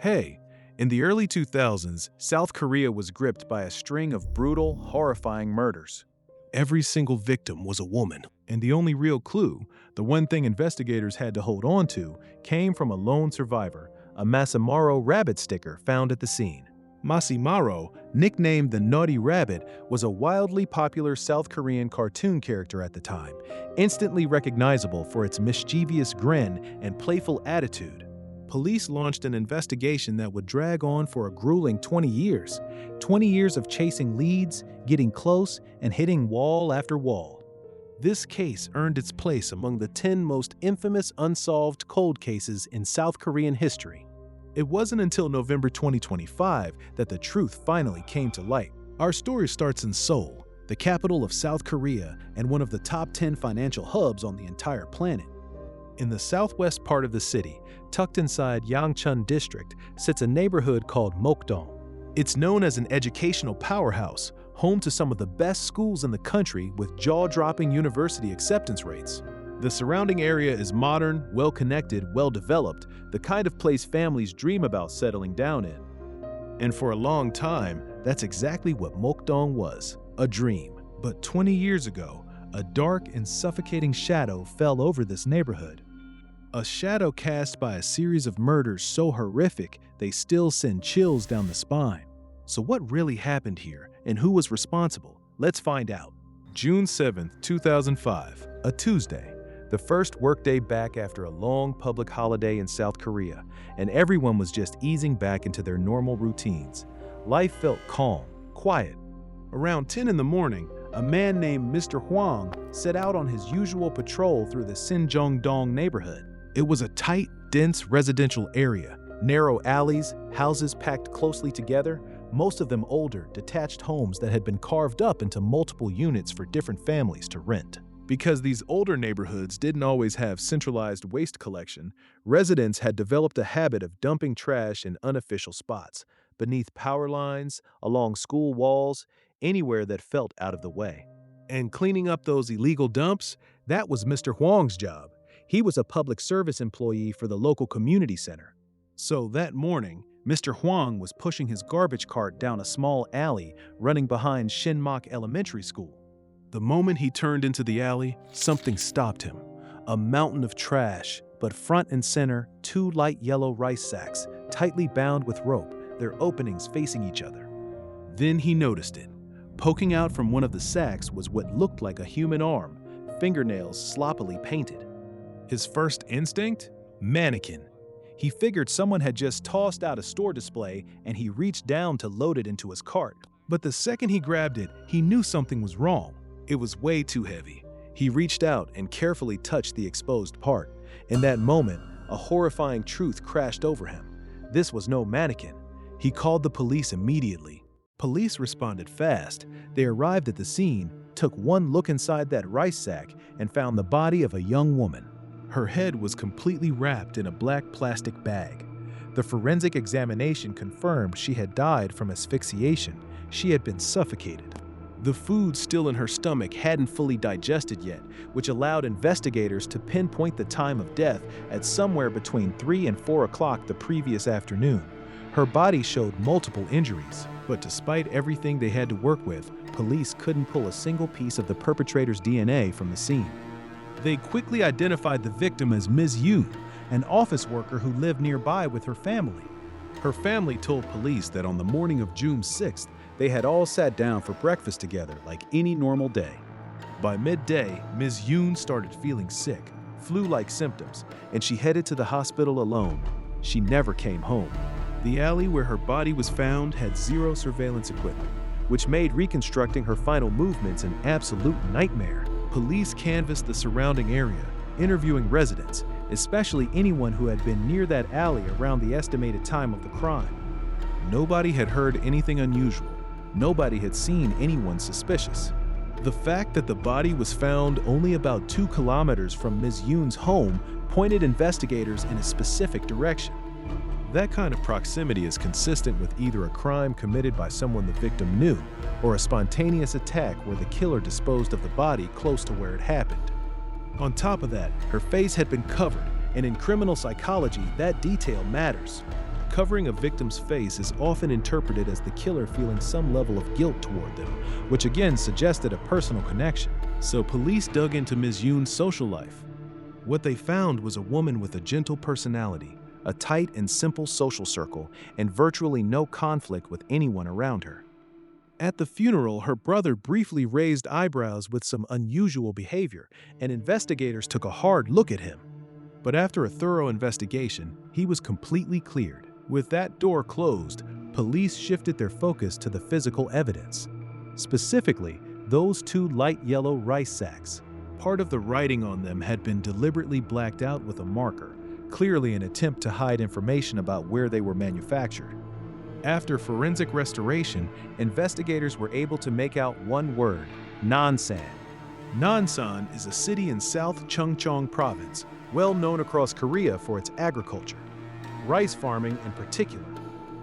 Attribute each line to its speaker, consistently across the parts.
Speaker 1: Hey, in the early 2000s, South Korea was gripped by a string of brutal, horrifying murders. Every single victim was a woman, and the only real clue, the one thing investigators had to hold on to, came from a lone survivor, a Masimaro Rabbit Sticker found at the scene. Masimaro, nicknamed the Naughty Rabbit, was a wildly popular South Korean cartoon character at the time, instantly recognizable for its mischievous grin and playful attitude. Police launched an investigation that would drag on for a grueling 20 years. 20 years of chasing leads, getting close, and hitting wall after wall. This case earned its place among the 10 most infamous unsolved cold cases in South Korean history. It wasn't until November 2025 that the truth finally came to light. Our story starts in Seoul, the capital of South Korea and one of the top 10 financial hubs on the entire planet. In the southwest part of the city, tucked inside Yangchun District, sits a neighborhood called Mokdong. It's known as an educational powerhouse, home to some of the best schools in the country with jaw-dropping university acceptance rates. The surrounding area is modern, well-connected, well-developed, the kind of place families dream about settling down in. And for a long time, that's exactly what Mokdong was, a dream. But 20 years ago, a dark and suffocating shadow fell over this neighborhood. A shadow cast by a series of murders so horrific they still send chills down the spine. So what really happened here, and who was responsible? Let's find out. June 7, 2005, a Tuesday, the first workday back after a long public holiday in South Korea, and everyone was just easing back into their normal routines. Life felt calm, quiet. Around 10 in the morning, a man named Mr. Hwang set out on his usual patrol through the Sinjeong-dong neighborhood. It was a tight, dense residential area, narrow alleys, houses packed closely together, most of them older, detached homes that had been carved up into multiple units for different families to rent. Because these older neighborhoods didn't always have centralized waste collection, residents had developed a habit of dumping trash in unofficial spots, beneath power lines, along school walls, anywhere that felt out of the way. And cleaning up those illegal dumps, that was Mr. Hwang's job. He was a public service employee for the local community center. So that morning, Mr. Hwang was pushing his garbage cart down a small alley running behind Shinmak Elementary School. The moment he turned into the alley, something stopped him. A mountain of trash, but front and center, 2 light yellow rice sacks, tightly bound with rope, their openings facing each other. Then he noticed it. Poking out from one of the sacks was what looked like a human arm, fingernails sloppily painted. His first instinct? Mannequin. He figured someone had just tossed out a store display and he reached down to load it into his cart. But the second he grabbed it, he knew something was wrong. It was way too heavy. He reached out and carefully touched the exposed part. In that moment, a horrifying truth crashed over him. This was no mannequin. He called the police immediately. Police responded fast. They arrived at the scene, took one look inside that rice sack, and found the body of a young woman. Her head was completely wrapped in a black plastic bag. The forensic examination confirmed she had died from asphyxiation. She had been suffocated. The food still in her stomach hadn't fully digested yet, which allowed investigators to pinpoint the time of death at somewhere between 3 and 4 o'clock the previous afternoon. Her body showed multiple injuries, but despite everything they had to work with, police couldn't pull a single piece of the perpetrator's DNA from the scene. They quickly identified the victim as Ms. Yoon, an office worker who lived nearby with her family. Her family told police that on the morning of June 6th, they had all sat down for breakfast together like any normal day. By midday, Ms. Yoon started feeling sick, flu-like symptoms, and she headed to the hospital alone. She never came home. The alley where her body was found had 0 surveillance equipment, which made reconstructing her final movements an absolute nightmare. Police canvassed the surrounding area, interviewing residents, especially anyone who had been near that alley around the estimated time of the crime. Nobody had heard anything unusual. Nobody had seen anyone suspicious. The fact that the body was found only about 2 kilometers from Ms. Yoon's home pointed investigators in a specific direction. That kind of proximity is consistent with either a crime committed by someone the victim knew or a spontaneous attack where the killer disposed of the body close to where it happened. On top of that, her face had been covered, and in criminal psychology, that detail matters. Covering a victim's face is often interpreted as the killer feeling some level of guilt toward them, which again suggested a personal connection. So police dug into Ms. Yoon's social life. What they found was a woman with a gentle personality, a tight and simple social circle, and virtually no conflict with anyone around her. At the funeral, her brother briefly raised eyebrows with some unusual behavior, and investigators took a hard look at him. But after a thorough investigation, he was completely cleared. With that door closed, police shifted their focus to the physical evidence. Specifically, those two light yellow rice sacks. Part of the writing on them had been deliberately blacked out with a marker, clearly an attempt to hide information about where they were manufactured. After forensic restoration, investigators were able to make out one word: Nonsan. Nonsan is a city in South Chungcheong Province, well known across Korea for its agriculture, rice farming in particular.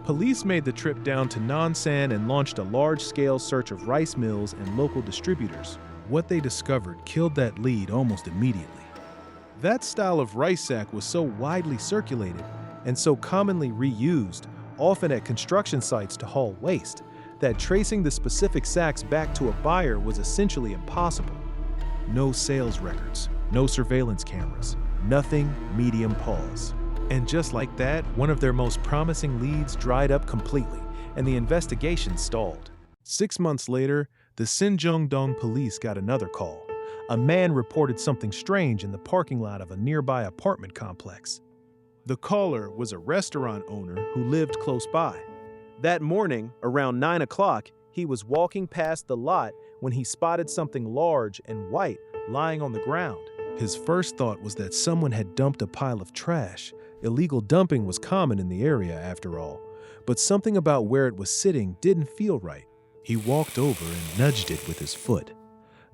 Speaker 1: Police made the trip down to Nonsan and launched a large-scale search of rice mills and local distributors. What they discovered killed that lead almost immediately. That style of rice sack was so widely circulated and so commonly reused, often at construction sites to haul waste, that tracing the specific sacks back to a buyer was essentially impossible. No sales records, no surveillance cameras, nothing medium pause. And just like that, one of their most promising leads dried up completely, and the investigation stalled. 6 months later, the Sinjeong-dong police got another call. A man reported something strange in the parking lot of a nearby apartment complex. The caller was a restaurant owner who lived close by. That morning, around 9 o'clock, he was walking past the lot when he spotted something large and white lying on the ground. His first thought was that someone had dumped a pile of trash. Illegal dumping was common in the area, after all, but something about where it was sitting didn't feel right. He walked over and nudged it with his foot.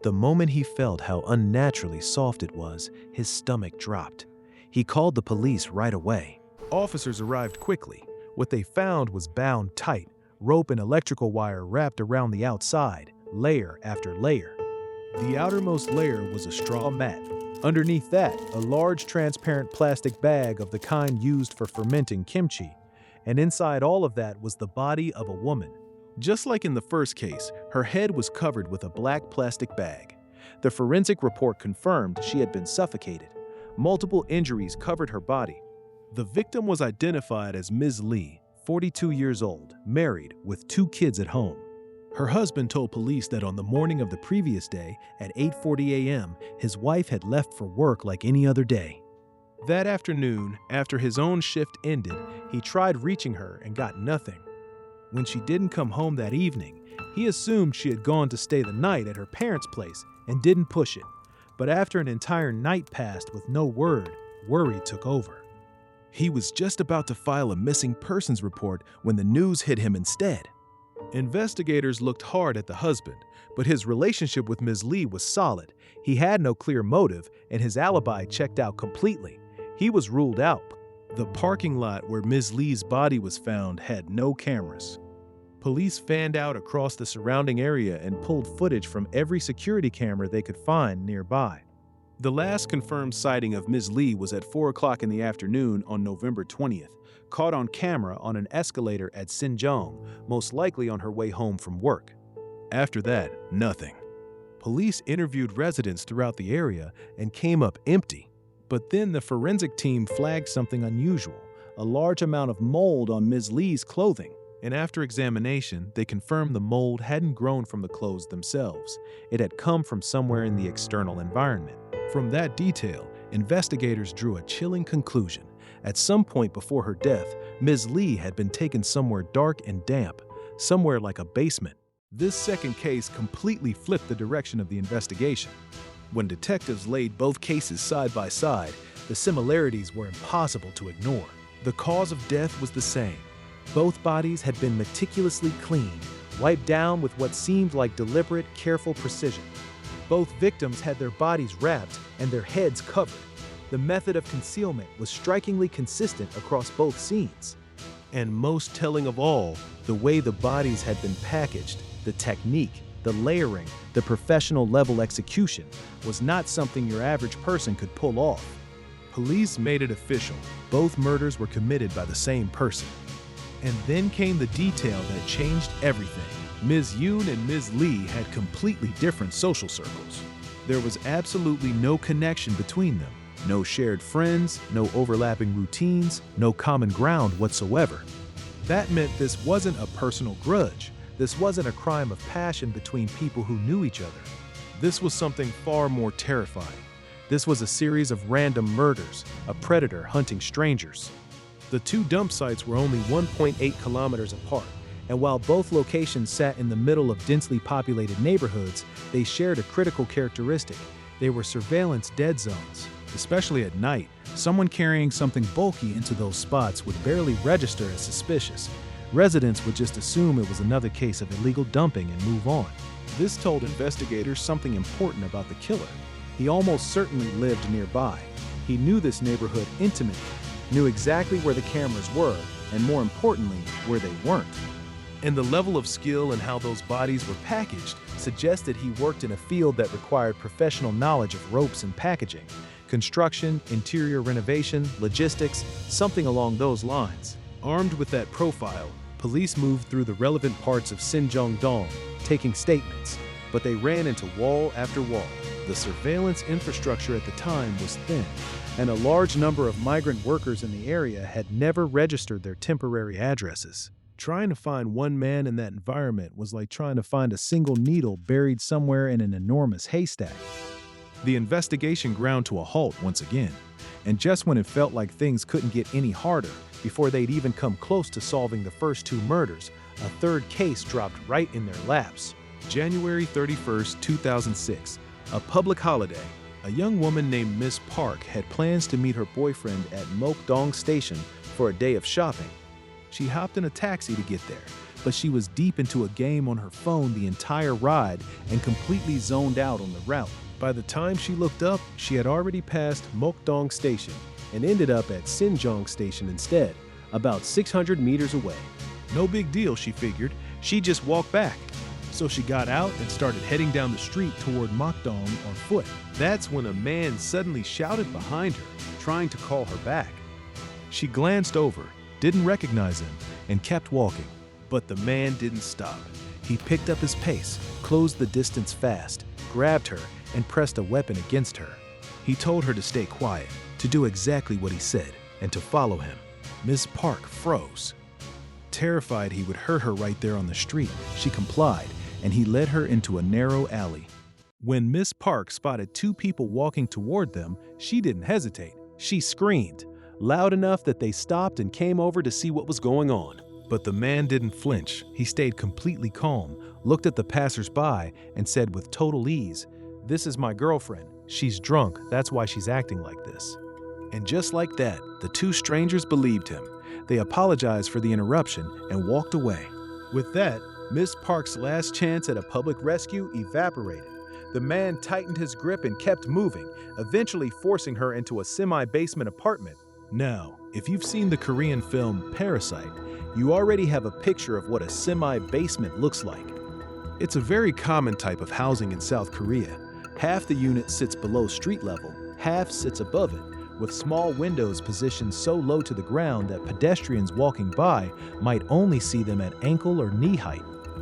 Speaker 1: The moment he felt how unnaturally soft it was, his stomach dropped. He called the police right away. Officers arrived quickly. What they found was bound tight, rope and electrical wire wrapped around the outside, layer after layer. The outermost layer was a straw mat. Underneath that, a large transparent plastic bag of the kind used for fermenting kimchi. And inside all of that was the body of a woman. Just like in the first case, her head was covered with a black plastic bag. The forensic report confirmed she had been suffocated. Multiple injuries covered her body. The victim was identified as Ms. Lee, 42 years old, married, with 2 kids at home. Her husband told police that on the morning of the previous day, at 8:40 a.m., his wife had left for work like any other day. That afternoon, after his own shift ended, he tried reaching her and got nothing. When she didn't come home that evening, he assumed she had gone to stay the night at her parents' place and didn't push it. But after an entire night passed with no word, worry took over. He was just about to file a missing persons report when the news hit him instead. Investigators looked hard at the husband, but his relationship with Ms. Lee was solid. He had no clear motive, and his alibi checked out completely. He was ruled out. The parking lot where Ms. Lee's body was found had no cameras. Police fanned out across the surrounding area and pulled footage from every security camera they could find nearby. The last confirmed sighting of Ms. Lee was at 4 o'clock in the afternoon on November 20th, caught on camera on an escalator at Sinjeong, most likely on her way home from work. After that, nothing. Police interviewed residents throughout the area and came up empty. But then the forensic team flagged something unusual, a large amount of mold on Ms. Lee's clothing. And after examination, they confirmed the mold hadn't grown from the clothes themselves. It had come from somewhere in the external environment. From that detail, investigators drew a chilling conclusion. At some point before her death, Ms. Lee had been taken somewhere dark and damp, somewhere like a basement. This second case completely flipped the direction of the investigation. When detectives laid both cases side by side, the similarities were impossible to ignore. The cause of death was the same. Both bodies had been meticulously cleaned, wiped down with what seemed like deliberate, careful precision. Both victims had their bodies wrapped and their heads covered. The method of concealment was strikingly consistent across both scenes. And most telling of all, the way the bodies had been packaged, the technique, the layering, the professional level execution was not something your average person could pull off. Police made it official. Both murders were committed by the same person. And then came the detail that changed everything. Ms. Yoon and Ms. Lee had completely different social circles. There was absolutely no connection between them. No shared friends, no overlapping routines, no common ground whatsoever. That meant this wasn't a personal grudge. This wasn't a crime of passion between people who knew each other. This was something far more terrifying. This was a series of random murders, a predator hunting strangers. The two dump sites were only 1.8 kilometers apart, and while both locations sat in the middle of densely populated neighborhoods, they shared a critical characteristic. They were surveillance dead zones. Especially at night, someone carrying something bulky into those spots would barely register as suspicious. Residents would just assume it was another case of illegal dumping and move on. This told investigators something important about the killer. He almost certainly lived nearby. He knew this neighborhood intimately, knew exactly where the cameras were, and more importantly, where they weren't. And the level of skill and how those bodies were packaged suggested he worked in a field that required professional knowledge of ropes and packaging. Construction, interior renovation, logistics, something along those lines. Armed with that profile, police moved through the relevant parts of Sinjeong-dong, taking statements, but they ran into wall after wall. The surveillance infrastructure at the time was thin, and a large number of migrant workers in the area had never registered their temporary addresses. Trying to find one man in that environment was like trying to find a single needle buried somewhere in an enormous haystack. The investigation ground to a halt once again, and just when it felt like things couldn't get any harder, before they'd even come close to solving the first two murders, a third case dropped right in their laps. January 31st, 2006, a public holiday. A young woman named Miss Park had plans to meet her boyfriend at Mok-dong Station for a day of shopping. She hopped in a taxi to get there, but she was deep into a game on her phone the entire ride and completely zoned out on the route. By the time she looked up, she had already passed Mok-dong Station and ended up at Sinjeong Station instead, about 600 meters away. No big deal, she figured. She'd just walk back. So she got out and started heading down the street toward Mok-dong on foot. That's when a man suddenly shouted behind her, trying to call her back. She glanced over, didn't recognize him, and kept walking. But the man didn't stop. He picked up his pace, closed the distance fast, grabbed her, and pressed a weapon against her. He told her to stay quiet, to do exactly what he said, and to follow him. Miss Park froze. Terrified he would hurt her right there on the street, she complied, and he led her into a narrow alley. When Miss Park spotted two people walking toward them, she didn't hesitate. She screamed, loud enough that they stopped and came over to see what was going on. But the man didn't flinch. He stayed completely calm, looked at the passers-by, and said with total ease, "This is my girlfriend. She's drunk, that's why she's acting like this." And just like that, the two strangers believed him. They apologized for the interruption and walked away. With that, Miss Park's last chance at a public rescue evaporated. The man tightened his grip and kept moving, eventually forcing her into a semi-basement apartment. Now, if you've seen the Korean film Parasite, you already have a picture of what a semi-basement looks like. It's a very common type of housing in South Korea. Half the unit sits below street level, half sits above it, with small windows positioned so low to the ground that pedestrians walking by might only see them at ankle or knee height.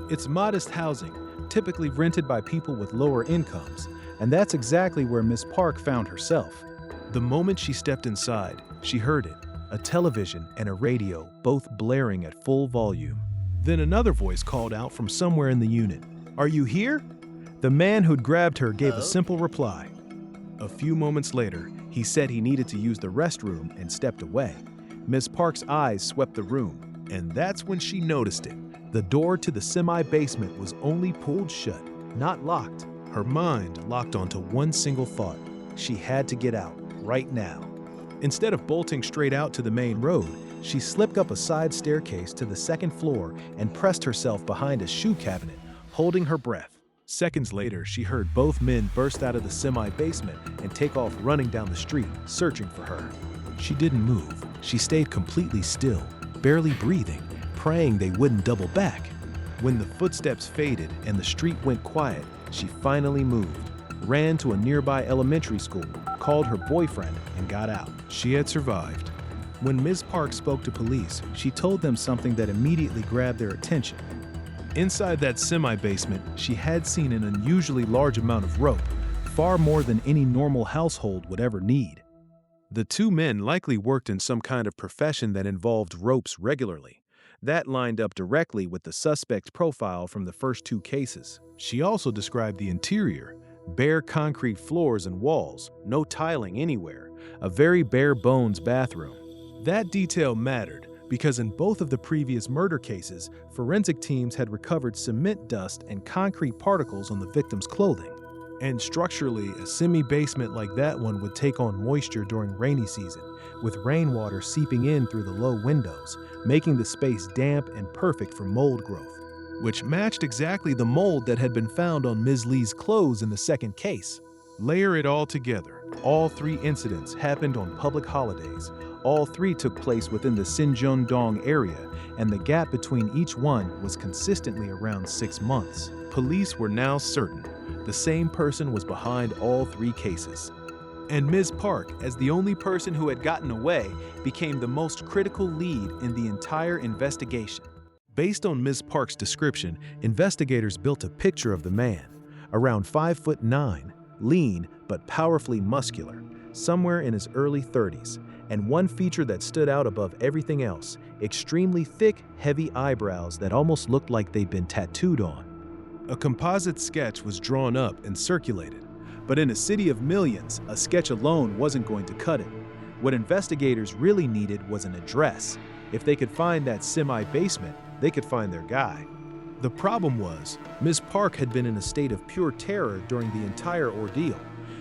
Speaker 1: It's modest housing, typically rented by people with lower incomes, and that's exactly where Miss Park found herself. The moment she stepped inside, she heard it, a television and a radio, both blaring at full volume. Then another voice called out from somewhere in the unit, "Are you here?" The man who'd grabbed her gave a simple reply. A few moments later, he said he needed to use the restroom and stepped away. Miss Park's eyes swept the room, and that's when she noticed it. The door to the semi-basement was only pulled shut, not locked. Her mind locked onto one single thought. She had to get out, right now. Instead of bolting straight out to the main road, she slipped up a side staircase to the second floor and pressed herself behind a shoe cabinet, holding her breath. Seconds later, she heard both men burst out of the semi-basement and take off running down the street, searching for her. She didn't move. She stayed completely still, barely breathing, praying they wouldn't double back. When the footsteps faded and the street went quiet, she finally moved, ran to a nearby elementary school, called her boyfriend, and got out. She had survived. When Ms. Park spoke to police, she told them something that immediately grabbed their attention. Inside that semi-basement, she had seen an unusually large amount of rope, far more than any normal household would ever need. The two men likely worked in some kind of profession that involved ropes regularly. That lined up directly with the suspect's profile from the first two cases. She also described the interior: bare concrete floors and walls, no tiling anywhere, a very bare-bones bathroom. That detail mattered because in both of the previous murder cases, forensic teams had recovered cement dust and concrete particles on the victim's clothing. And structurally, a semi-basement like that one would take on moisture during rainy season, with rainwater seeping in through the low windows, making the space damp and perfect for mold growth, which matched exactly the mold that had been found on Ms. Lee's clothes in the second case. Layer it all together. All three incidents happened on public holidays. All three took place within the Sinjeong-dong area, and the gap between each one was consistently around 6 months. Police were now certain the same person was behind all three cases. And Ms. Park, as the only person who had gotten away, became the most critical lead in the entire investigation. Based on Ms. Park's description, investigators built a picture of the man, around 5'9", lean but powerfully muscular, somewhere in his early 30s, and one feature that stood out above everything else: extremely thick, heavy eyebrows that almost looked like they'd been tattooed on. A composite sketch was drawn up and circulated, but in a city of millions, a sketch alone wasn't going to cut it. What investigators really needed was an address. If they could find that semi-basement, they could find their guy. The problem was, Ms. Park had been in a state of pure terror during the entire ordeal.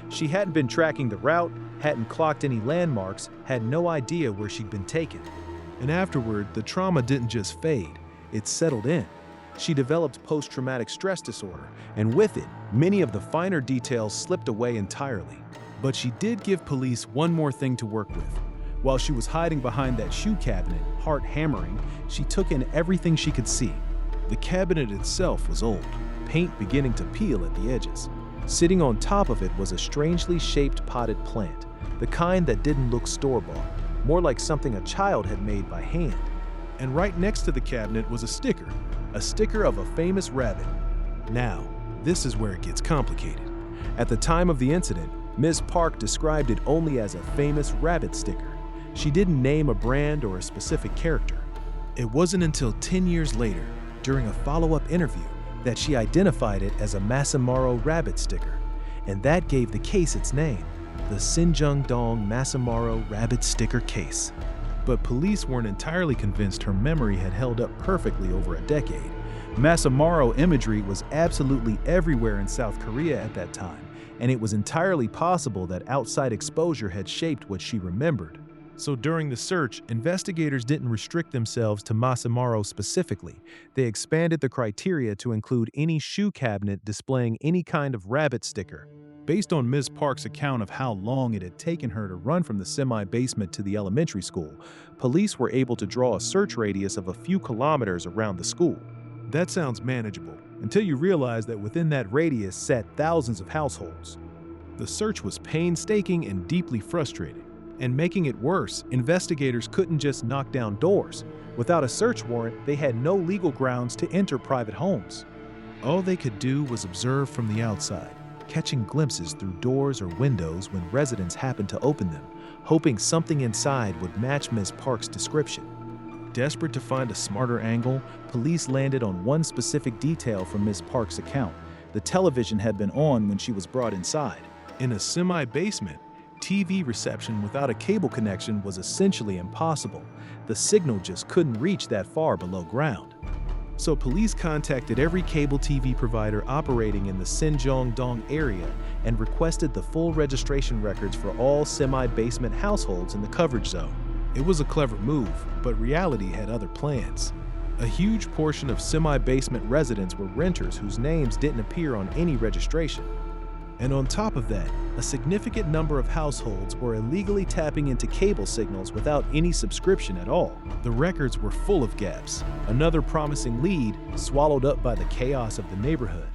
Speaker 1: She hadn't been tracking the route, hadn't clocked any landmarks, had no idea where she'd been taken. And afterward, the trauma didn't just fade, it settled in. She developed post-traumatic stress disorder, and with it, many of the finer details slipped away entirely. But she did give police one more thing to work with. While she was hiding behind that shoe cabinet, heart hammering, she took in everything she could see. The cabinet itself was old, paint beginning to peel at the edges. Sitting on top of it was a strangely shaped potted plant, the kind that didn't look store-bought, more like something a child had made by hand. And right next to the cabinet was a sticker of a famous rabbit. Now, this is where it gets complicated. At the time of the incident, Ms. Park described it only as a famous rabbit sticker. She didn't name a brand or a specific character. It wasn't until 10 years later, during a follow-up interview, that she identified it as a Masimaro Rabbit Sticker, and that gave the case its name, the Sinjeong-dong Masimaro Rabbit Sticker case. But police weren't entirely convinced her memory had held up perfectly over a decade. Masimaro imagery was absolutely everywhere in South Korea at that time, and it was entirely possible that outside exposure had shaped what she remembered. So during the search, investigators didn't restrict themselves to Masimaro specifically. They expanded the criteria to include any shoe cabinet displaying any kind of rabbit sticker. Based on Ms. Park's account of how long it had taken her to run from the semi-basement to the elementary school, police were able to draw a search radius of a few kilometers around the school. That sounds manageable, until you realize that within that radius sat thousands of households. The search was painstaking and deeply frustrating. And making it worse, investigators couldn't just knock down doors. Without a search warrant, they had no legal grounds to enter private homes. All they could do was observe from the outside, catching glimpses through doors or windows when residents happened to open them, hoping something inside would match Ms. Park's description. Desperate to find a smarter angle, police landed on one specific detail from Ms. Park's account. The television had been on when she was brought inside. In a semi-basement, TV reception without a cable connection was essentially impossible. The signal just couldn't reach that far below ground. So police contacted every cable TV provider operating in the Sinjeong-dong area and requested the full registration records for all semi-basement households in the coverage zone. It was a clever move, but reality had other plans. A huge portion of semi-basement residents were renters whose names didn't appear on any registration. And on top of that, a significant number of households were illegally tapping into cable signals without any subscription at all. The records were full of gaps, another promising lead swallowed up by the chaos of the neighborhood.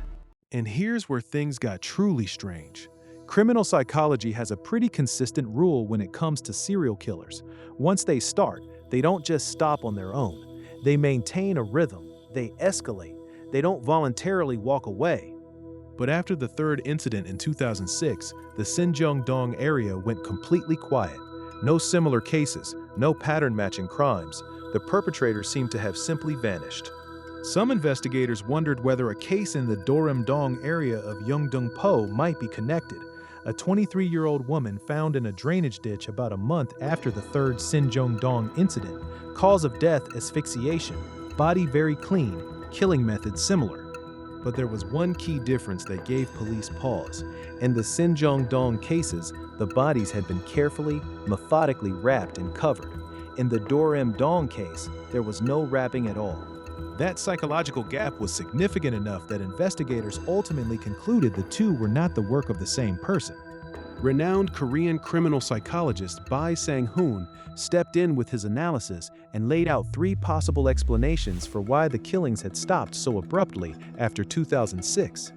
Speaker 1: And here's where things got truly strange. Criminal psychology has a pretty consistent rule when it comes to serial killers. Once they start, they don't just stop on their own. They maintain a rhythm. They escalate. They don't voluntarily walk away. But after the third incident in 2006, the Sinjeong-dong area went completely quiet. No similar cases, no pattern-matching crimes. The perpetrators seemed to have simply vanished. Some investigators wondered whether a case in the Dorim-dong area of Yeongdeung-po might be connected. A 23-year-old woman found in a drainage ditch about a month after the third Sinjeong-dong incident. Cause of death: asphyxiation. Body very clean. Killing method similar. But there was one key difference that gave police pause. In the Sinjeong-dong cases, the bodies had been carefully, methodically wrapped and covered. In the Dorim-dong case, there was no wrapping at all. That psychological gap was significant enough that investigators ultimately concluded the two were not the work of the same person. Renowned Korean criminal psychologist Bae Sang-hoon stepped in with his analysis and laid out three possible explanations for why the killings had stopped so abruptly after 2006.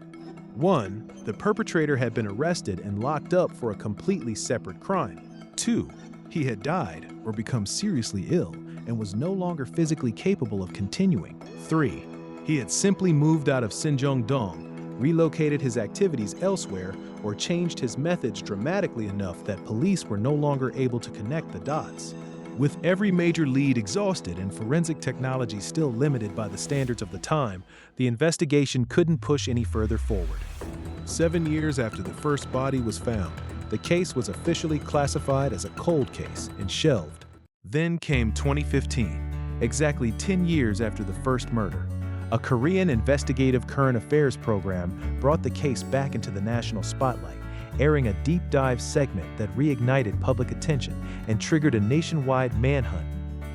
Speaker 1: 1. The perpetrator had been arrested and locked up for a completely separate crime. 2. He had died or become seriously ill and was no longer physically capable of continuing. 3. He had simply moved out of Sinjeong-dong, relocated his activities elsewhere, or changed his methods dramatically enough that police were no longer able to connect the dots. With every major lead exhausted and forensic technology still limited by the standards of the time, the investigation couldn't push any further forward. 7 years after the first body was found, the case was officially classified as a cold case and shelved. Then came 2015, exactly 10 years after the first murder. A Korean investigative current affairs program brought the case back into the national spotlight, airing a deep dive segment that reignited public attention and triggered a nationwide manhunt.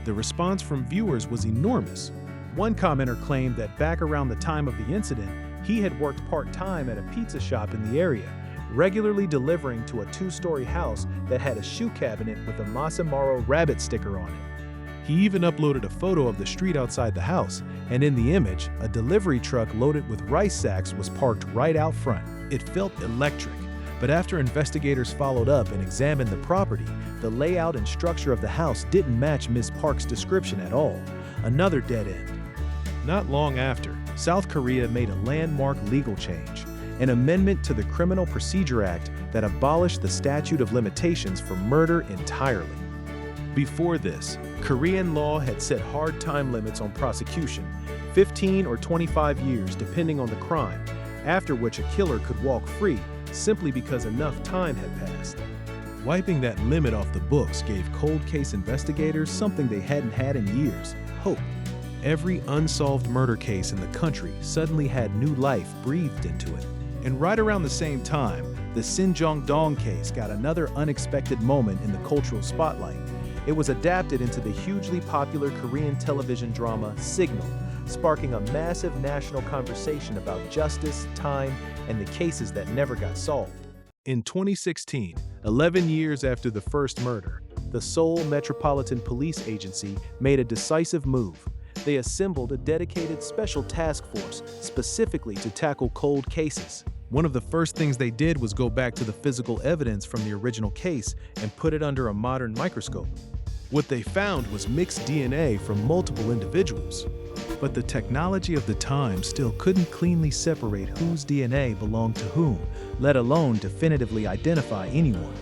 Speaker 1: The response from viewers was enormous. One commenter claimed that back around the time of the incident, he had worked part-time at a pizza shop in the area, regularly delivering to a 2-story house that had a shoe cabinet with a Masimaro Rabbit sticker on it. He even uploaded a photo of the street outside the house, and in the image, a delivery truck loaded with rice sacks was parked right out front. It felt electric, but after investigators followed up and examined the property, the layout and structure of the house didn't match Ms. Park's description at all. Another dead end. Not long after, South Korea made a landmark legal change, an amendment to the Criminal Procedure Act that abolished the statute of limitations for murder entirely. Before this, Korean law had set hard time limits on prosecution, 15 or 25 years depending on the crime, after which a killer could walk free simply because enough time had passed. Wiping that limit off the books gave cold case investigators something they hadn't had in years: hope. Every unsolved murder case in the country suddenly had new life breathed into it. And right around the same time, the Sinjeong-dong case got another unexpected moment in the cultural spotlight. It was adapted into the hugely popular Korean television drama Signal, sparking a massive national conversation about justice, time, and the cases that never got solved. In 2016, 11 years after the first murder, the Seoul Metropolitan Police Agency made a decisive move. They assembled a dedicated special task force specifically to tackle cold cases. One of the first things they did was go back to the physical evidence from the original case and put it under a modern microscope. What they found was mixed DNA from multiple individuals. But the technology of the time still couldn't cleanly separate whose DNA belonged to whom, let alone definitively identify anyone.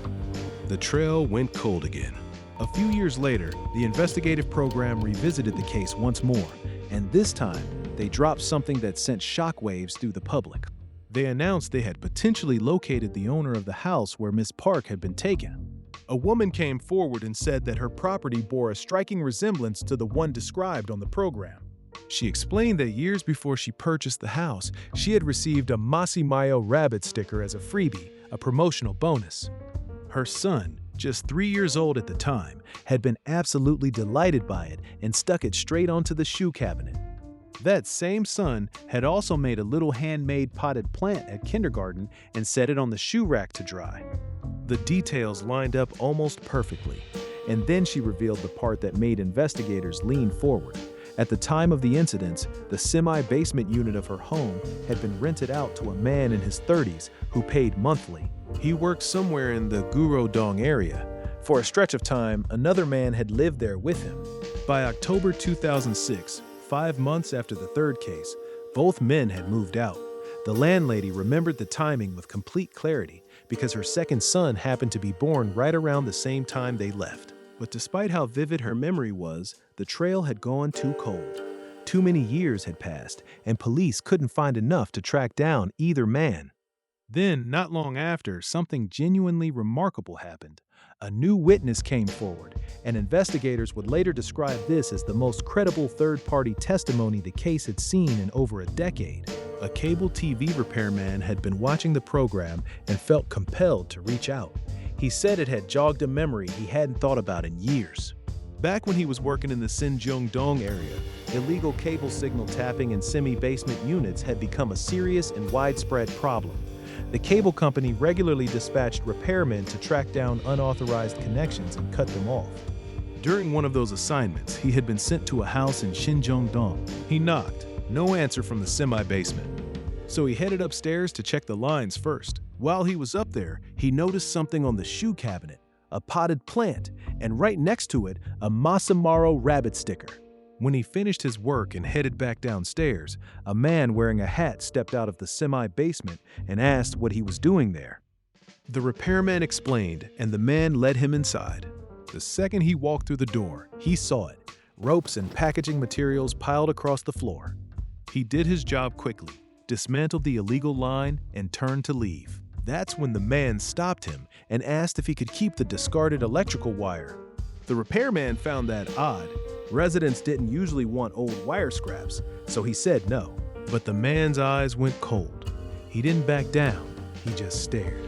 Speaker 1: The trail went cold again. A few years later, the investigative program revisited the case once more, and this time, they dropped something that sent shockwaves through the public. They announced they had potentially located the owner of the house where Miss Park had been taken. A woman came forward and said that her property bore a striking resemblance to the one described on the program. She explained that years before she purchased the house, she had received a Masimaro Rabbit Sticker as a freebie, a promotional bonus. Her son, just 3 years old at the time, had been absolutely delighted by it and stuck it straight onto the shoe cabinet. That same son had also made a little handmade potted plant at kindergarten and set it on the shoe rack to dry. The details lined up almost perfectly, and then she revealed the part that made investigators lean forward. At the time of the incidents, the semi-basement unit of her home had been rented out to a man in his 30s who paid monthly. He worked somewhere in the Sinjeong-dong area. For a stretch of time, another man had lived there with him. By October 2006, 5 months after the third case, both men had moved out. The landlady remembered the timing with complete clarity because her second son happened to be born right around the same time they left. But despite how vivid her memory was, the trail had gone too cold. Too many years had passed, and police couldn't find enough to track down either man. Then, not long after, something genuinely remarkable happened. A new witness came forward, and investigators would later describe this as the most credible third-party testimony the case had seen in over a decade. A cable TV repairman had been watching the program and felt compelled to reach out. He said it had jogged a memory he hadn't thought about in years. Back when he was working in the Sinjeong-dong area, illegal cable signal tapping in semi-basement units had become a serious and widespread problem. The cable company regularly dispatched repairmen to track down unauthorized connections and cut them off. During one of those assignments, he had been sent to a house in Sinjeong-dong. He knocked. No answer from the semi-basement. So he headed upstairs to check the lines first. While he was up there, he noticed something on the shoe cabinet, a potted plant, and right next to it, a Masimaro Rabbit Sticker. When he finished his work and headed back downstairs, a man wearing a hat stepped out of the semi-basement and asked what he was doing there. The repairman explained, and the man led him inside. The second he walked through the door, he saw it, ropes and packaging materials piled across the floor. He did his job quickly, dismantled the illegal line, and turned to leave. That's when the man stopped him and asked if he could keep the discarded electrical wire. The repairman found that odd. Residents didn't usually want old wire scraps, so he said no. But the man's eyes went cold. He didn't back down, he just stared.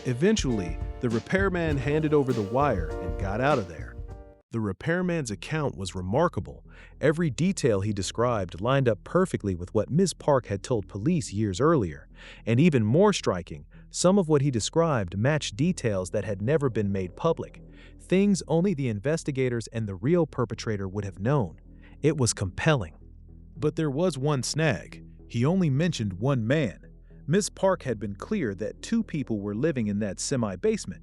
Speaker 1: Eventually, the repairman handed over the wire and got out of there. The repairman's account was remarkable. Every detail he described lined up perfectly with what Ms. Park had told police years earlier. And even more striking, some of what he described matched details that had never been made public. Things only the investigators and the real perpetrator would have known. It was compelling. But there was one snag. He only mentioned one man. Ms. Park had been clear that 2 people were living in that semi-basement.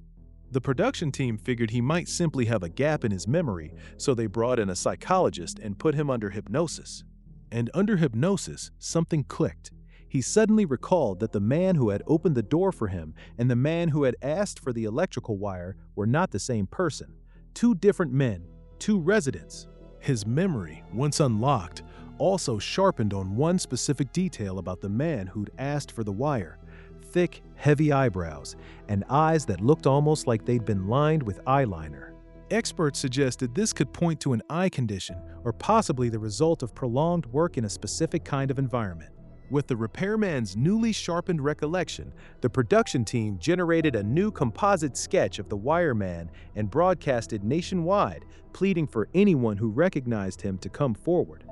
Speaker 1: The production team figured he might simply have a gap in his memory, so they brought in a psychologist and put him under hypnosis. And under hypnosis, something clicked. He suddenly recalled that the man who had opened the door for him and the man who had asked for the electrical wire were not the same person. 2 different men, 2 residents. His memory, once unlocked, also sharpened on one specific detail about the man who'd asked for the wire. Thick, heavy eyebrows, and eyes that looked almost like they'd been lined with eyeliner. Experts suggested this could point to an eye condition or possibly the result of prolonged work in a specific kind of environment. With the repairman's newly sharpened recollection, the production team generated a new composite sketch of the wireman and broadcasted nationwide, pleading for anyone who recognized him to come forward.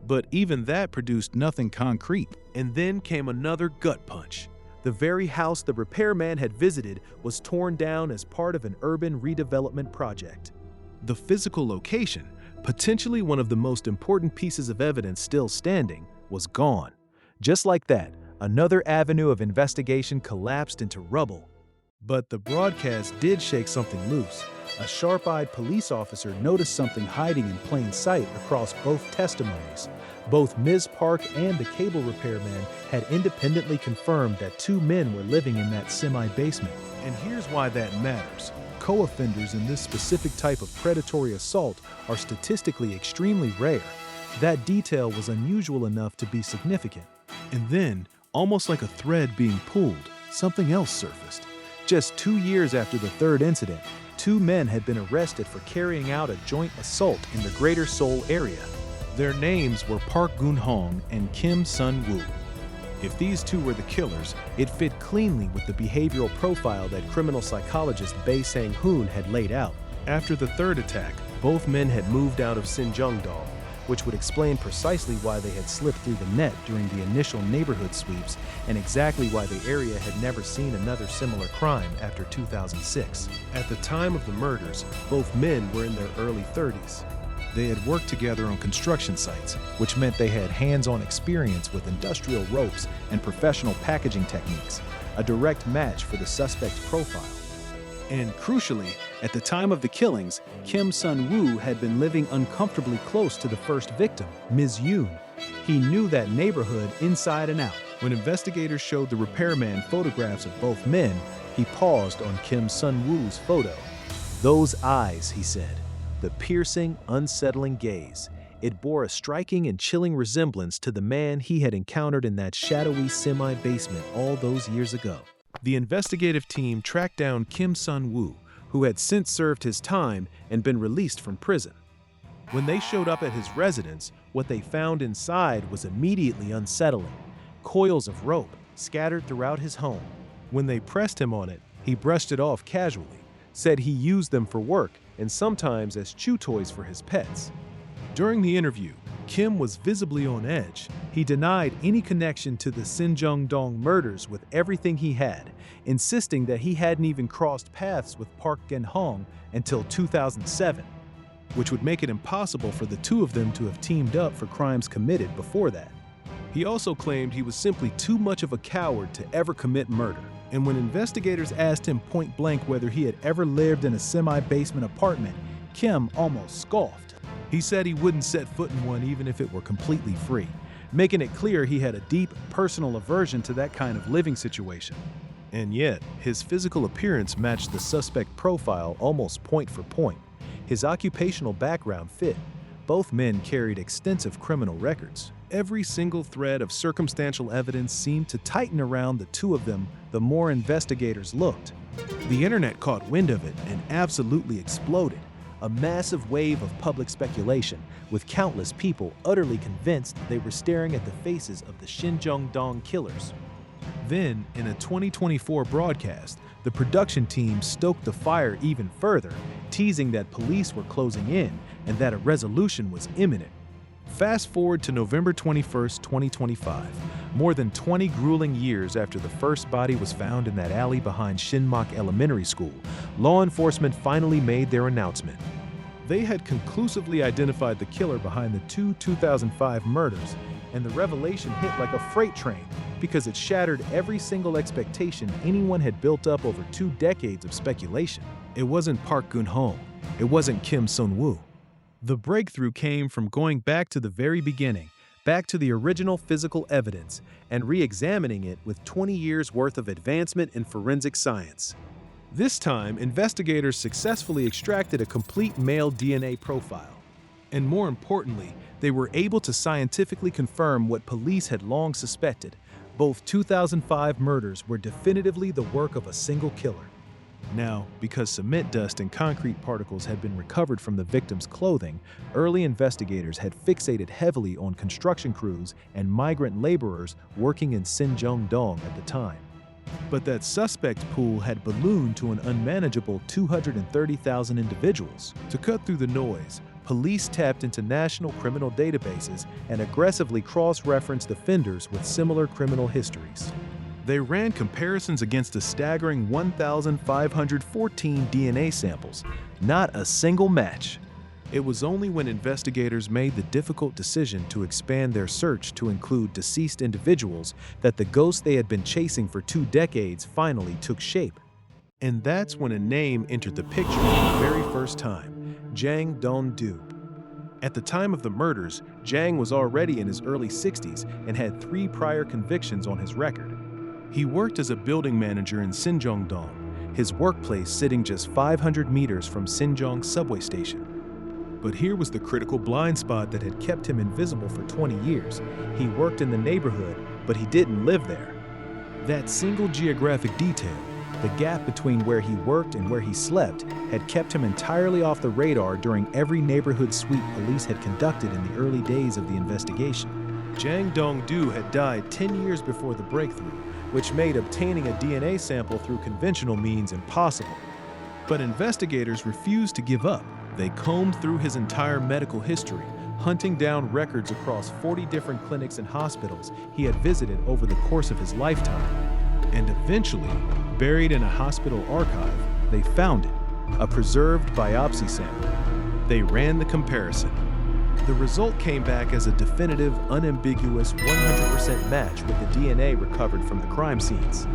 Speaker 1: But even that produced nothing concrete. And then came another gut punch. The very house the repairman had visited was torn down as part of an urban redevelopment project. The physical location, potentially one of the most important pieces of evidence still standing, was gone. Just like that, another avenue of investigation collapsed into rubble. But the broadcast did shake something loose. A sharp-eyed police officer noticed something hiding in plain sight across both testimonies. Both Ms. Park and the cable repairman had independently confirmed that 2 men were living in that semi-basement. And here's why that matters. Co-offenders in this specific type of predatory assault are statistically extremely rare. That detail was unusual enough to be significant. And then, almost like a thread being pulled, something else surfaced. Just 2 years after the third incident, 2 men had been arrested for carrying out a joint assault in the Greater Seoul area. Their names were Park Gun-hong and Kim Sun-woo. If these 2 were the killers, it fit cleanly with the behavioral profile that criminal psychologist Bae Sang-hoon had laid out. After the third attack, both men had moved out of Sinjeong-dong, which would explain precisely why they had slipped through the net during the initial neighborhood sweeps and exactly why the area had never seen another similar crime after 2006. At the time of the murders, both men were in their early 30s. They had worked together on construction sites, which meant they had hands-on experience with industrial ropes and professional packaging techniques, a direct match for the suspect's profile. And crucially, at the time of the killings, Kim Sun-woo had been living uncomfortably close to the first victim, Ms. Yoon. He knew that neighborhood inside and out. When investigators showed the repairman photographs of both men, he paused on Kim Sun-woo's photo. "Those eyes," he said, the piercing, unsettling gaze. It bore a striking and chilling resemblance to the man he had encountered in that shadowy semi-basement all those years ago. The investigative team tracked down Kim Sun-woo, who had since served his time and been released from prison. When they showed up at his residence, what they found inside was immediately unsettling. Coils of rope scattered throughout his home. When they pressed him on it, he brushed it off casually, said he used them for work and sometimes as chew toys for his pets. During the interview, Kim was visibly on edge. He denied any connection to the Sinjeong-dong murders with everything he had, insisting that he hadn't even crossed paths with Park Geun-hong until 2007, which would make it impossible for the two of them to have teamed up for crimes committed before that. He also claimed he was simply too much of a coward to ever commit murder. And when investigators asked him point-blank whether he had ever lived in a semi-basement apartment, Kim almost scoffed. He said he wouldn't set foot in one even if it were completely free, making it clear he had a deep, personal aversion to that kind of living situation. And yet, his physical appearance matched the suspect profile almost point for point. His occupational background fit. Both men carried extensive criminal records. Every single thread of circumstantial evidence seemed to tighten around the two of them the more investigators looked. The internet caught wind of it and absolutely exploded. A massive wave of public speculation, with countless people utterly convinced they were staring at the faces of the Sinjeong-dong killers. Then, in a 2024 broadcast, the production team stoked the fire even further, teasing that police were closing in and that a resolution was imminent. Fast forward to November 21st, 2025, more than 20 grueling years after the first body was found in that alley behind Shinmak Elementary School, law enforcement finally made their announcement. They had conclusively identified the killer behind the two 2005 murders, and the revelation hit like a freight train because it shattered every single expectation anyone had built up over 2 decades of speculation. It wasn't Park Geun-hong. It wasn't Kim Sun-woo. The breakthrough came from going back to the very beginning, back to the original physical evidence, and re-examining it with 20 years' worth of advancement in forensic science. This time, investigators successfully extracted a complete male DNA profile. And more importantly, they were able to scientifically confirm what police had long suspected. Both 2005 murders were definitively the work of a single killer. Now, because cement dust and concrete particles had been recovered from the victim's clothing, early investigators had fixated heavily on construction crews and migrant laborers working in Sinjeong-dong at the time. But that suspect pool had ballooned to an unmanageable 230,000 individuals. To cut through the noise, police tapped into national criminal databases and aggressively cross-referenced offenders with similar criminal histories. They ran comparisons against a staggering 1,514 DNA samples, not a single match. It was only when investigators made the difficult decision to expand their search to include deceased individuals that the ghost they had been chasing for 2 decades finally took shape. And that's when a name entered the picture for the very first time: Jang Dong-do. At the time of the murders, Jang was already in his early 60s and had 3 prior convictions on his record. He worked as a building manager in Sinjeong-dong, his workplace sitting just 500 meters from Sinjeong subway station. But here was the critical blind spot that had kept him invisible for 20 years. He worked in the neighborhood, but he didn't live there. That single geographic detail, the gap between where he worked and where he slept, had kept him entirely off the radar during every neighborhood sweep police had conducted in the early days of the investigation. Jang Dong-do had died 10 years before the breakthrough, which made obtaining a DNA sample through conventional means impossible. But investigators refused to give up. They combed through his entire medical history, hunting down records across 40 different clinics and hospitals he had visited over the course of his lifetime. And eventually, buried in a hospital archive, they found it, a preserved biopsy sample. They ran the comparison. The result came back as a definitive, unambiguous 100% match with the DNA recovered from the crime scenes.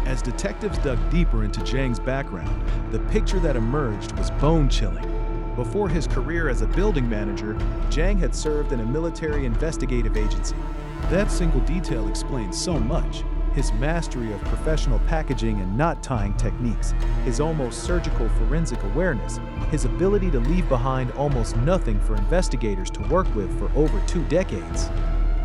Speaker 1: As detectives dug deeper into Jang's background, the picture that emerged was bone-chilling. Before his career as a building manager, Jang had served in a military investigative agency. That single detail explains so much. His mastery of professional packaging and knot-tying techniques, his almost surgical forensic awareness, his ability to leave behind almost nothing for investigators to work with for over 2 decades.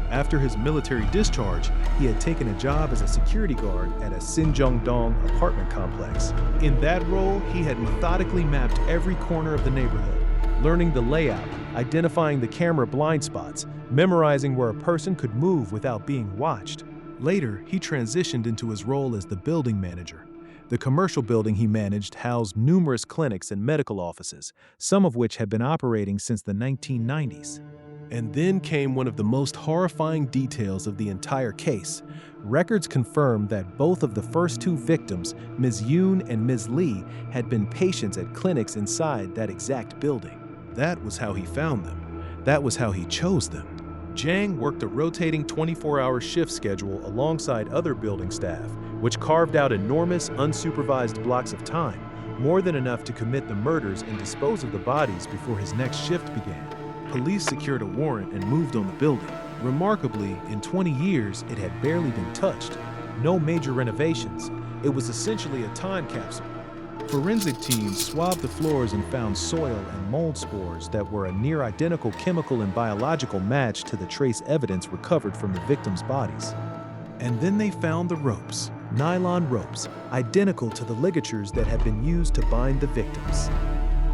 Speaker 1: After his military discharge, he had taken a job as a security guard at a Sinjeong-dong apartment complex. In that role, he had methodically mapped every corner of the neighborhood, learning the layout, identifying the camera blind spots, memorizing where a person could move without being watched. Later, he transitioned into his role as the building manager. The commercial building he managed housed numerous clinics and medical offices, some of which had been operating since the 1990s. And then came one of the most horrifying details of the entire case. Records confirmed that both of the first 2 victims, Ms. Yoon and Ms. Lee, had been patients at clinics inside that exact building. That was how he found them. That was how he chose them. Jang worked a rotating 24-hour shift schedule alongside other building staff, which carved out enormous, unsupervised blocks of time, more than enough to commit the murders and dispose of the bodies before his next shift began. Police secured a warrant and moved on the building. Remarkably, in 20 years, it had barely been touched. No major renovations. It was essentially a time capsule. Forensic teams swabbed the floors and found soil and mold spores that were a near-identical chemical and biological match to the trace evidence recovered from the victims' bodies. And then they found the ropes, nylon ropes, identical to the ligatures that had been used to bind the victims.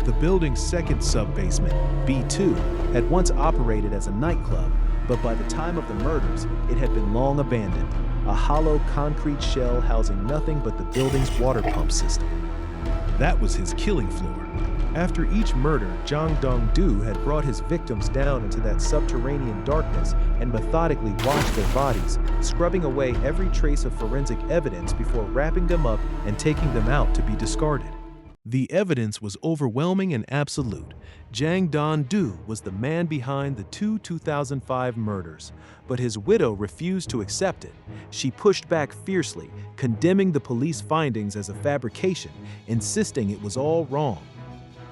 Speaker 1: The building's second sub-basement, B2, had once operated as a nightclub, but by the time of the murders, it had been long abandoned, a hollow concrete shell housing nothing but the building's water pump system. That was his killing floor. After each murder, Jeong-dong had brought his victims down into that subterranean darkness and methodically washed their bodies, scrubbing away every trace of forensic evidence before wrapping them up and taking them out to be discarded. The evidence was overwhelming and absolute. Jeong-dong was the man behind the 2005 murders, but his widow refused to accept it. She pushed back fiercely, condemning the police findings as a fabrication, insisting it was all wrong.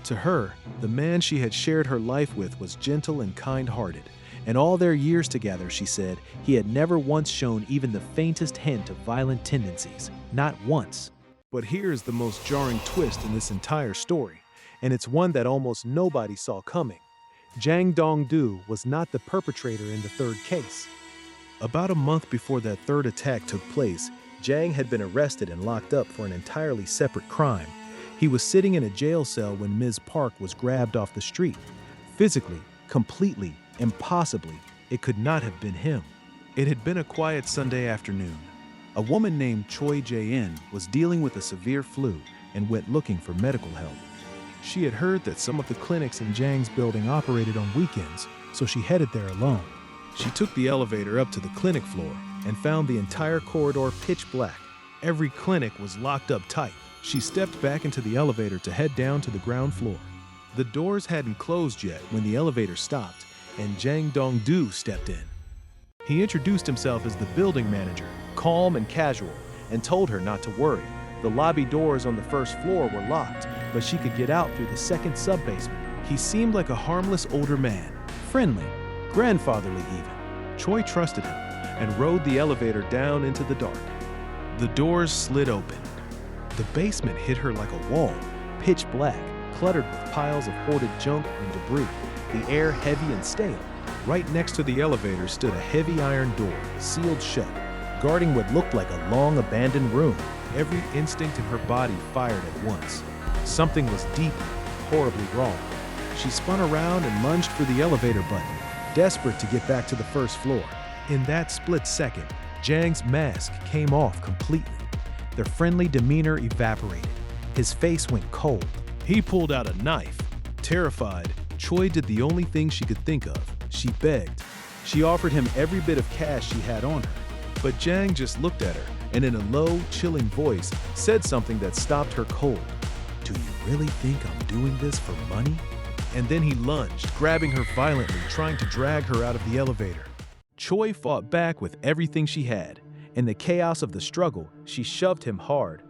Speaker 1: To her, the man she had shared her life with was gentle and kind-hearted. In all their years together, she said, he had never once shown even the faintest hint of violent tendencies. Not once. But here's the most jarring twist in this entire story, and it's one that almost nobody saw coming. Jeong-dong was not the perpetrator in the third case. About a month before that third attack took place, Jang had been arrested and locked up for an entirely separate crime. He was sitting in a jail cell when Ms. Park was grabbed off the street. Physically, completely, impossibly, it could not have been him. It had been a quiet Sunday afternoon. A woman named Choi Jae-in was dealing with a severe flu and went looking for medical help. She had heard that some of the clinics in Jang's building operated on weekends, so she headed there alone. She took the elevator up to the clinic floor and found the entire corridor pitch black. Every clinic was locked up tight. She stepped back into the elevator to head down to the ground floor. The doors hadn't closed yet when the elevator stopped, and Jeong-dong stepped in. He introduced himself as the building manager, calm and casual, and told her not to worry. The lobby doors on the first floor were locked, but she could get out through the second sub-basement. He seemed like a harmless older man, friendly, grandfatherly even. Choi trusted him and rode the elevator down into the dark. The doors slid open. The basement hit her like a wall, pitch black, cluttered with piles of hoarded junk and debris, the air heavy and stale. Right next to the elevator stood a heavy iron door, sealed shut, guarding what looked like a long abandoned room. Every instinct in her body fired at once. Something was deeply, horribly wrong. She spun around and lunged for the elevator button, desperate to get back to the first floor. In that split second, Jang's mask came off completely. The friendly demeanor evaporated. His face went cold. He pulled out a knife. Terrified, Choi did the only thing she could think of. She begged. She offered him every bit of cash she had on her. But Jang just looked at her and in a low, chilling voice said something that stopped her cold. "Do you really think I'm doing this for money?" And then he lunged, grabbing her violently, trying to drag her out of the elevator. Choi fought back with everything she had. In the chaos of the struggle, she shoved him hard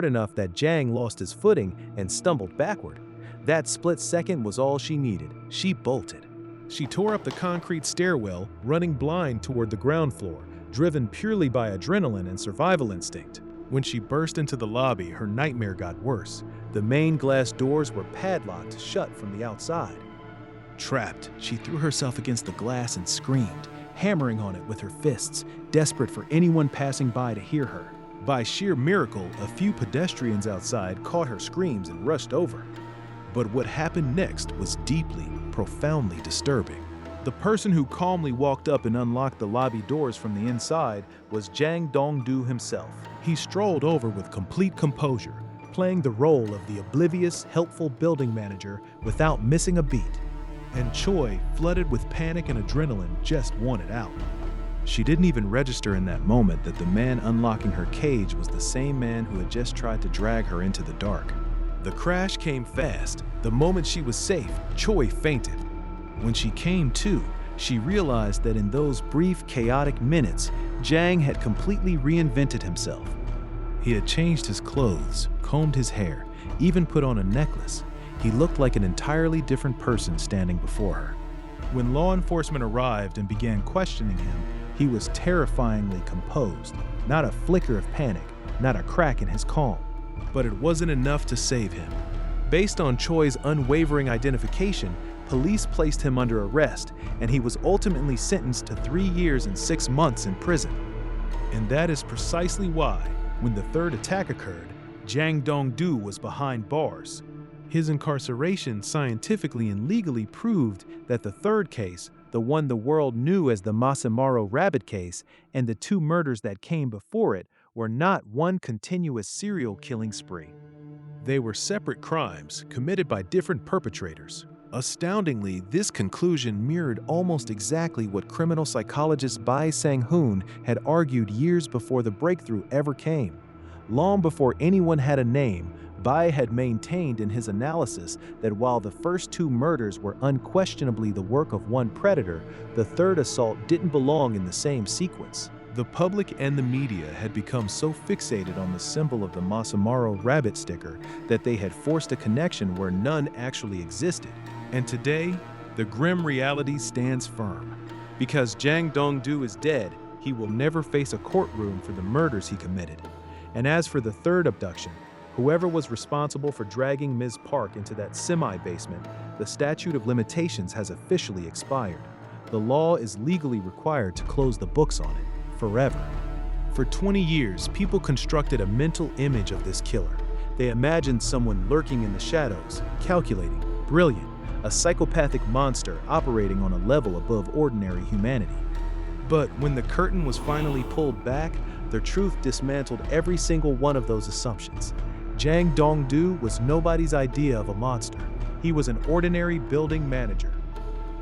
Speaker 1: enough that Jang lost his footing and stumbled backward. That split second was all she needed. She bolted. She tore up the concrete stairwell, running blind toward the ground floor, driven purely by adrenaline and survival instinct. When she burst into the lobby, her nightmare got worse. The main glass doors were padlocked shut from the outside. Trapped, she threw herself against the glass and screamed, hammering on it with her fists, desperate for anyone passing by to hear her. By sheer miracle, a few pedestrians outside caught her screams and rushed over. But what happened next was deeply, profoundly disturbing. The person who calmly walked up and unlocked the lobby doors from the inside was Jang Dong-do himself. He strolled over with complete composure, playing the role of the oblivious, helpful building manager without missing a beat. And Choi, flooded with panic and adrenaline, just wanted out. She didn't even register in that moment that the man unlocking her cage was the same man who had just tried to drag her into the dark. The crash came fast. The moment she was safe, Choi fainted. When she came to, she realized that in those brief, chaotic minutes, Jang had completely reinvented himself. He had changed his clothes, combed his hair, even put on a necklace. He looked like an entirely different person standing before her. When law enforcement arrived and began questioning him, he was terrifyingly composed, not a flicker of panic, not a crack in his calm. But it wasn't enough to save him. Based on Choi's unwavering identification, police placed him under arrest, and he was ultimately sentenced to 3 years and 6 months in prison. And that is precisely why, when the third attack occurred, Jang Dong-do was behind bars. His incarceration scientifically and legally proved that the third case, the one the world knew as the Masimaro Rabbit case, and the 2 murders that came before it, were not one continuous serial killing spree. They were separate crimes committed by different perpetrators. Astoundingly, this conclusion mirrored almost exactly what criminal psychologist Bai Sang-hoon had argued years before the breakthrough ever came. Long before anyone had a name, Bai had maintained in his analysis that while the first 2 murders were unquestionably the work of one predator, the third assault didn't belong in the same sequence. The public and the media had become so fixated on the symbol of the Masimaro Rabbit Sticker that they had forced a connection where none actually existed. And today, the grim reality stands firm. Because Jang Dong-do is dead, he will never face a courtroom for the murders he committed. And as for the third abduction, whoever was responsible for dragging Ms. Park into that semi-basement, the statute of limitations has officially expired. The law is legally required to close the books on it. Forever. For 20 years, people constructed a mental image of this killer. They imagined someone lurking in the shadows, calculating, brilliant, a psychopathic monster operating on a level above ordinary humanity. But when the curtain was finally pulled back, the truth dismantled every single one of those assumptions. Jang Dong-do was nobody's idea of a monster. He was an ordinary building manager.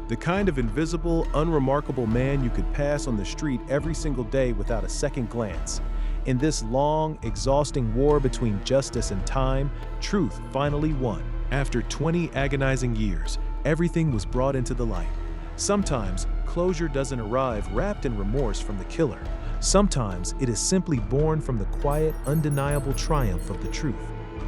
Speaker 1: The kind of invisible, unremarkable man you could pass on the street every single day without a second glance. In this long, exhausting war between justice and time, truth finally won. After 20 agonizing years, everything was brought into the light. Sometimes, closure doesn't arrive wrapped in remorse from the killer. Sometimes, it is simply born from the quiet, undeniable triumph of the truth.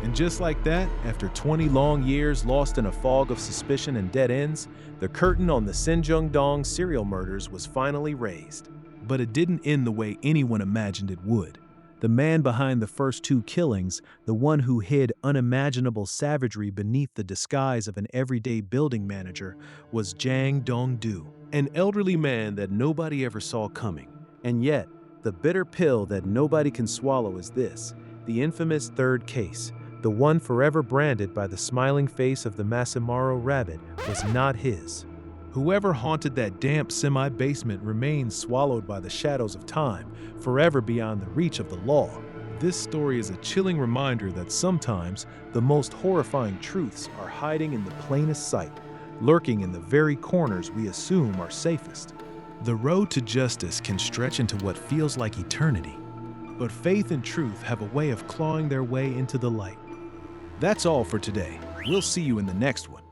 Speaker 1: And just like that, after 20 long years lost in a fog of suspicion and dead ends, the curtain on the Sinjeong-dong serial murders was finally raised. But it didn't end the way anyone imagined it would. The man behind the first 2 killings, the one who hid unimaginable savagery beneath the disguise of an everyday building manager, was Jang Dong-do, an elderly man that nobody ever saw coming. And yet, the bitter pill that nobody can swallow is this, the infamous third case. The one forever branded by the smiling face of the Masimaro Rabbit was not his. Whoever haunted that damp semi-basement remains swallowed by the shadows of time, forever beyond the reach of the law. This story is a chilling reminder that sometimes the most horrifying truths are hiding in the plainest sight, lurking in the very corners we assume are safest. The road to justice can stretch into what feels like eternity, but faith and truth have a way of clawing their way into the light. That's all for today. We'll see you in the next one.